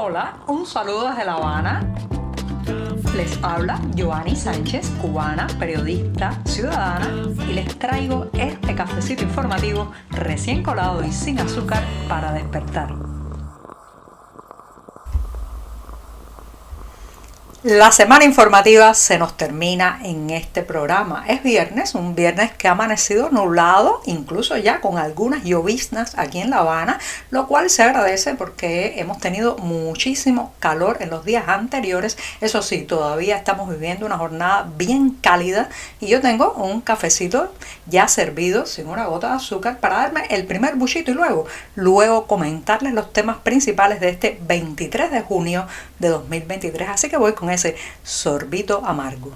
Hola, un saludo desde La Habana. Les habla Joanny Sánchez, cubana, periodista, ciudadana, y les traigo este cafecito informativo recién colado y sin azúcar para despertar. La semana informativa se nos termina en este programa. Es viernes, un viernes que ha amanecido nublado, incluso ya con algunas lloviznas aquí en La Habana, lo cual se agradece porque hemos tenido muchísimo calor en los días anteriores. Eso sí, todavía estamos viviendo una jornada bien cálida y yo tengo un cafecito ya servido sin una gota de azúcar para darme el primer buchito y luego comentarles los temas principales de este 23 de junio de 2023. Así que voy con ese sorbito amargo.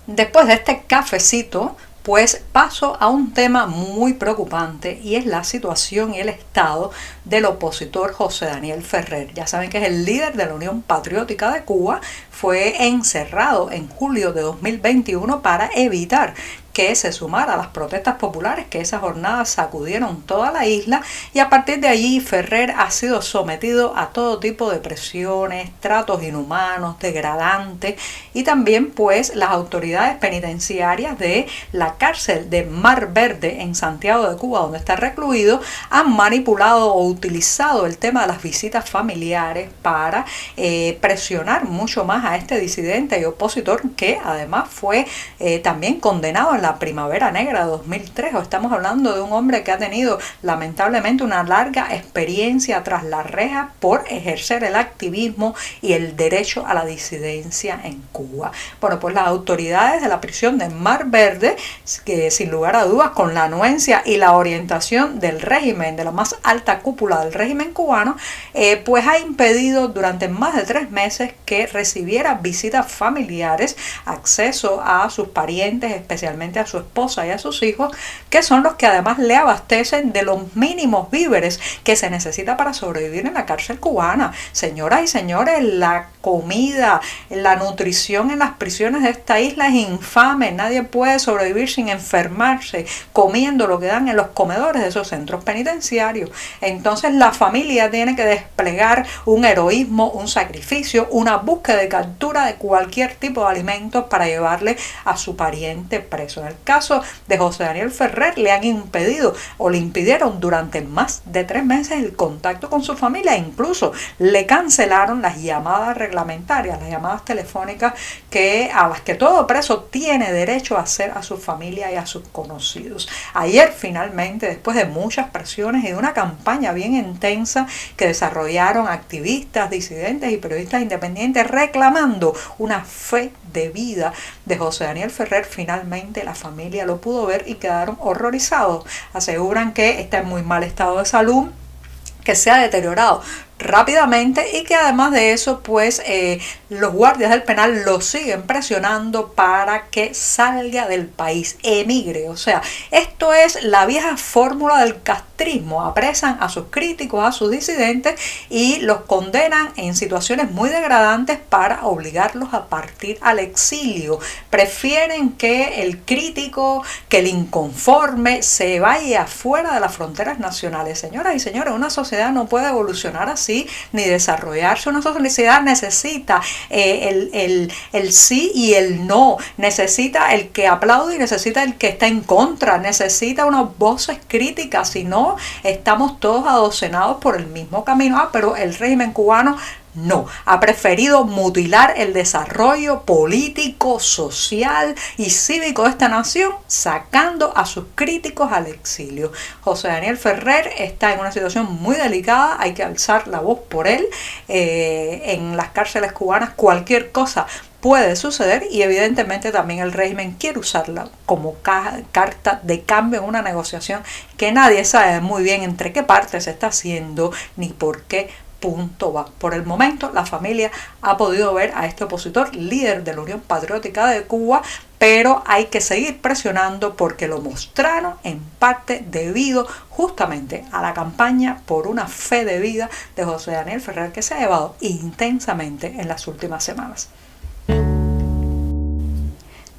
Después de este cafecito, pues paso a un tema muy preocupante y es la situación y el estado del opositor José Daniel Ferrer. Ya saben que es el líder de la Unión Patriótica de Cuba, fue encerrado en julio de 2021 para evitar que se sumara a las protestas populares que esa jornada sacudieron toda la isla, y a partir de allí Ferrer ha sido sometido a todo tipo de presiones, tratos inhumanos, degradantes, y también pues las autoridades penitenciarias de la cárcel de Mar Verde en Santiago de Cuba, donde está recluido, han manipulado o utilizado el tema de las visitas familiares para presionar mucho más a este disidente y opositor, que además fue también condenado en la Primavera Negra de 2003. Estamos hablando de un hombre que ha tenido lamentablemente una larga experiencia tras las rejas por ejercer el activismo y el derecho a la disidencia en Cuba. Bueno, pues las autoridades de la prisión de Mar Verde, que sin lugar a dudas con la anuencia y la orientación del régimen, de la más alta cúpula del régimen cubano, pues ha impedido durante más de 3 meses que recibiera visitas familiares, acceso a sus parientes, especialmente a su esposa y a sus hijos, que son los que además le abastecen de los mínimos víveres que se necesita para sobrevivir en la cárcel cubana. Señoras y señores, la comida, la nutrición en las prisiones de esta isla es infame. Nadie puede sobrevivir sin enfermarse comiendo lo que dan en los comedores de esos centros penitenciarios. Entonces la familia tiene que desplegar un heroísmo, un sacrificio, una búsqueda de captura de cualquier tipo de alimentos para llevarle a su pariente preso. En el caso de José Daniel Ferrer, le han impedido o le impidieron durante más de 3 meses el contacto con su familia, e incluso le cancelaron las llamadas reglamentarias, las llamadas telefónicas a las que todo preso tiene derecho a hacer a su familia y a sus conocidos. Ayer finalmente, después de muchas presiones y de una campaña bien intensa que desarrollaron activistas, disidentes y periodistas independientes reclamando una fe de vida de José Daniel Ferrer, finalmente la familia lo pudo ver y quedaron horrorizados. Aseguran que está en muy mal estado de salud, que se ha deteriorado rápidamente y que además de eso pues los guardias del penal lo siguen presionando para que salga del país, emigre. O sea, esto es la vieja fórmula del castrismo: apresan a sus críticos, a sus disidentes y los condenan en situaciones muy degradantes para obligarlos a partir al exilio. Prefieren que el crítico, que el inconforme se vaya fuera de las fronteras nacionales. Señoras y señores, una sociedad no puede evolucionar así ni desarrollarse. Una sociedad necesita el sí y el no, necesita el que aplaude y necesita el que está en contra, necesita unas voces críticas, si no estamos todos adocenados por el mismo camino. Pero el régimen cubano no, ha preferido mutilar el desarrollo político, social y cívico de esta nación, sacando a sus críticos al exilio. José Daniel Ferrer está en una situación muy delicada, hay que alzar la voz por él. En las cárceles cubanas cualquier cosa puede suceder y evidentemente también el régimen quiere usarla como carta de cambio en una negociación que nadie sabe muy bien entre qué parte se está haciendo ni por qué punto va. Por el momento la familia ha podido ver a este opositor, líder de la Unión Patriótica de Cuba, pero hay que seguir presionando porque lo mostraron en parte debido justamente a la campaña por una fe de vida de José Daniel Ferrer, que se ha llevado intensamente en las últimas semanas.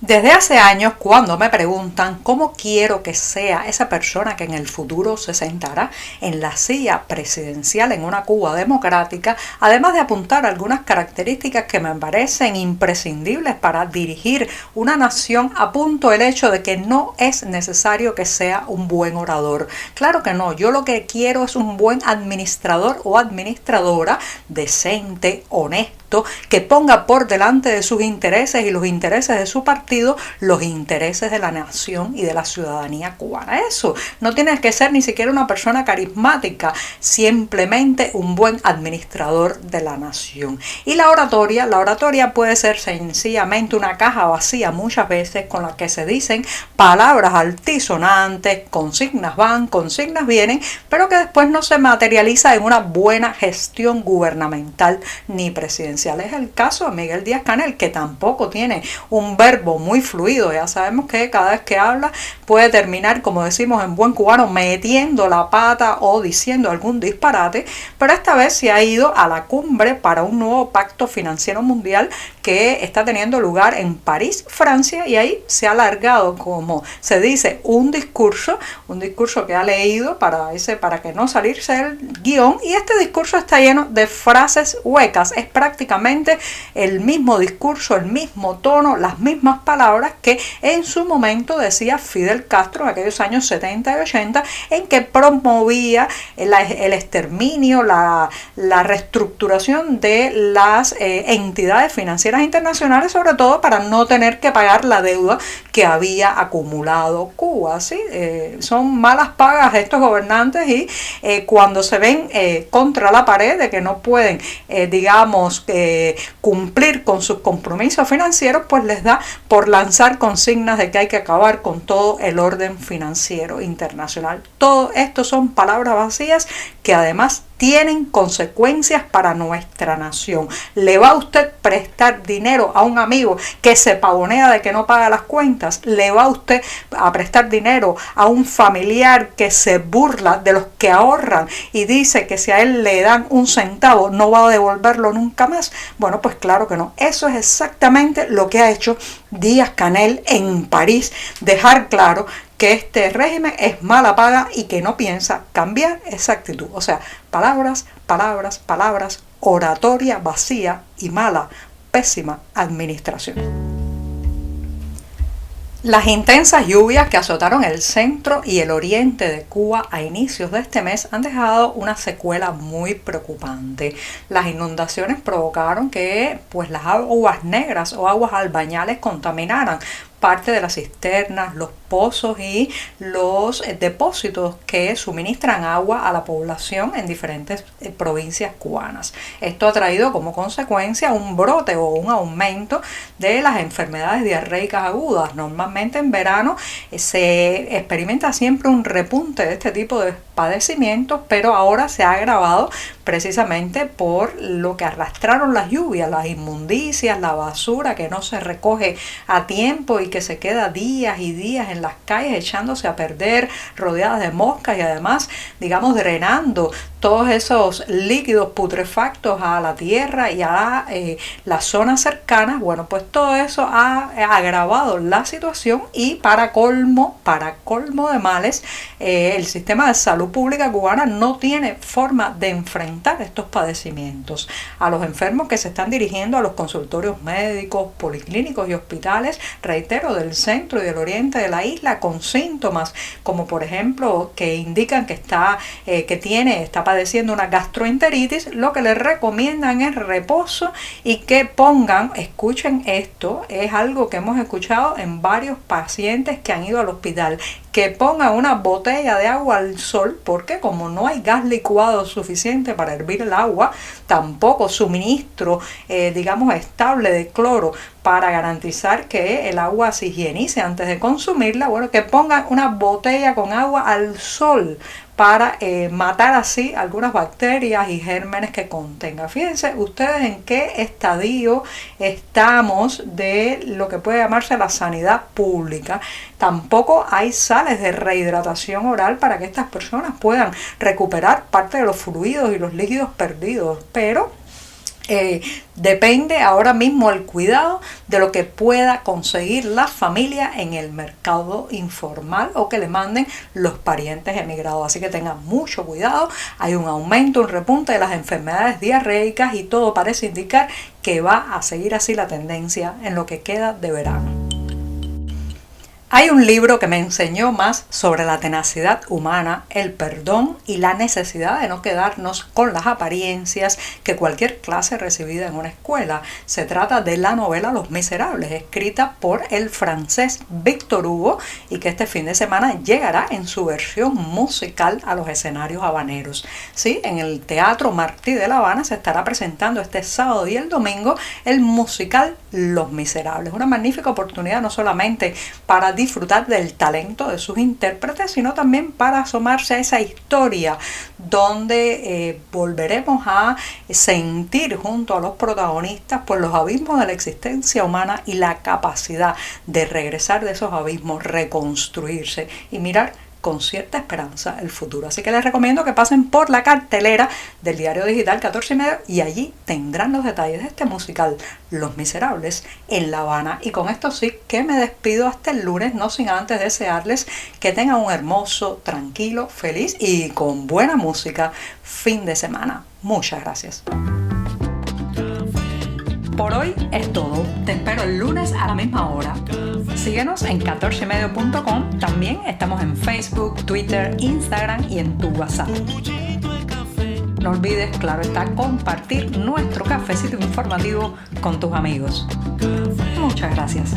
Desde hace años, cuando me preguntan cómo quiero que sea esa persona que en el futuro se sentará en la silla presidencial en una Cuba democrática, además de apuntar algunas características que me parecen imprescindibles para dirigir una nación, apunto el hecho de que no es necesario que sea un buen orador. Claro que no, yo lo que quiero es un buen administrador o administradora decente, honesto, que ponga por delante de sus intereses y los intereses de su partido los intereses de la nación y de la ciudadanía cubana. Eso no tiene que ser ni siquiera una persona carismática, simplemente un buen administrador de la nación. Y la oratoria puede ser sencillamente una caja vacía muchas veces con la que se dicen palabras altisonantes, consignas van, consignas vienen, pero que después no se materializa en una buena gestión gubernamental ni presidencial. Es el caso de Miguel Díaz-Canel, que tampoco tiene un verbo muy fluido. Ya sabemos que cada vez que habla puede terminar, como decimos en buen cubano, metiendo la pata o diciendo algún disparate, pero esta vez se ha ido a la cumbre para un nuevo pacto financiero mundial que está teniendo lugar en París, Francia, y ahí se ha alargado, como se dice, un discurso que ha leído para que no salirse del guión, y este discurso está lleno de frases huecas. Es prácticamente el mismo discurso, el mismo tono, las mismas palabras que en su momento decía Fidel Castro en aquellos años 70 y 80, en que promovía el exterminio, la reestructuración de las entidades financieras internacionales, sobre todo para no tener que pagar la deuda que había acumulado Cuba. ¿Sí? Son malas pagas estos gobernantes, y cuando se ven contra la pared de que no pueden, cumplir con sus compromisos financieros, pues les da por lanzar consignas de que hay que acabar con todo el orden financiero internacional. Todo esto son palabras vacías que además tienen consecuencias para nuestra nación. ¿Le va a usted prestar dinero a un amigo que se pavonea de que no paga las cuentas? ¿Le va a usted a prestar dinero a un familiar que se burla de los que ahorran y dice que si a él le dan un centavo no va a devolverlo nunca más? Bueno, pues claro que no. Eso es exactamente lo que ha hecho Díaz-Canel en París, dejar claro que este régimen es mala paga y que no piensa cambiar esa actitud. O sea, palabras, palabras, palabras, oratoria vacía y mala, pésima administración. Las intensas lluvias que azotaron el centro y el oriente de Cuba a inicios de este mes han dejado una secuela muy preocupante. Las inundaciones provocaron que las aguas negras o aguas albañales contaminaran parte de las cisternas, los pozos y los depósitos que suministran agua a la población en diferentes provincias cubanas. Esto ha traído como consecuencia un brote o un aumento de las enfermedades diarreicas agudas. Normalmente en verano se experimenta siempre un repunte de este tipo de padecimientos, pero ahora se ha agravado precisamente por lo que arrastraron las lluvias, las inmundicias, la basura que no se recoge a tiempo y que se queda días y días en las calles echándose a perder, rodeadas de moscas y además, drenando todos esos líquidos putrefactos a la tierra y a las zonas cercanas. Bueno, pues todo eso ha agravado la situación, y para colmo de males, el sistema de salud pública cubana no tiene forma de enfrentar estos padecimientos. A los enfermos que se están dirigiendo a los consultorios médicos, policlínicos y hospitales, reitero, del centro y del oriente de la isla, con síntomas como por ejemplo que indican que está padeciendo una gastroenteritis, lo que les recomiendan es reposo y que pongan, escuchen esto, es algo que hemos escuchado en varios pacientes que han ido al hospital, que pongan una botella de agua al sol, porque como no hay gas licuado suficiente para hervir el agua, tampoco suministro, estable de cloro para garantizar que el agua se higienice antes de consumirla, bueno, que pongan una botella con agua al sol para matar así algunas bacterias y gérmenes que contenga. Fíjense ustedes en qué estadio estamos de lo que puede llamarse la sanidad pública. Tampoco hay sales de rehidratación oral para que estas personas puedan recuperar parte de los fluidos y los líquidos perdidos, pero Depende ahora mismo el cuidado de lo que pueda conseguir la familia en el mercado informal o que le manden los parientes emigrados. Así que tengan mucho cuidado. Hay un aumento, un repunte de las enfermedades diarreicas y todo parece indicar que va a seguir así la tendencia en lo que queda de verano. Hay un libro que me enseñó más sobre la tenacidad humana, el perdón y la necesidad de no quedarnos con las apariencias que cualquier clase recibida en una escuela. Se trata de la novela Los Miserables, escrita por el francés Victor Hugo y que este fin de semana llegará en su versión musical a los escenarios habaneros. Sí, en el Teatro Martí de La Habana se estará presentando este sábado y el domingo el musical Los Miserables. Una magnífica oportunidad no solamente para disfrutar del talento de sus intérpretes, sino también para asomarse a esa historia donde volveremos a sentir junto a los protagonistas pues los abismos de la existencia humana y la capacidad de regresar de esos abismos, reconstruirse y mirar con cierta esperanza el futuro. Así que les recomiendo que pasen por la cartelera del diario digital 14:30 y allí tendrán los detalles de este musical Los Miserables en La Habana. Y con esto sí que me despido hasta el lunes, no sin antes desearles que tengan un hermoso, tranquilo, feliz y con buena música fin de semana. Muchas gracias. Por hoy es todo. Te espero el lunes a la misma hora. Síguenos en 14medio.com. También estamos en Facebook, Twitter, Instagram y en tu WhatsApp. No olvides, claro está, compartir nuestro cafecito informativo con tus amigos. Muchas gracias.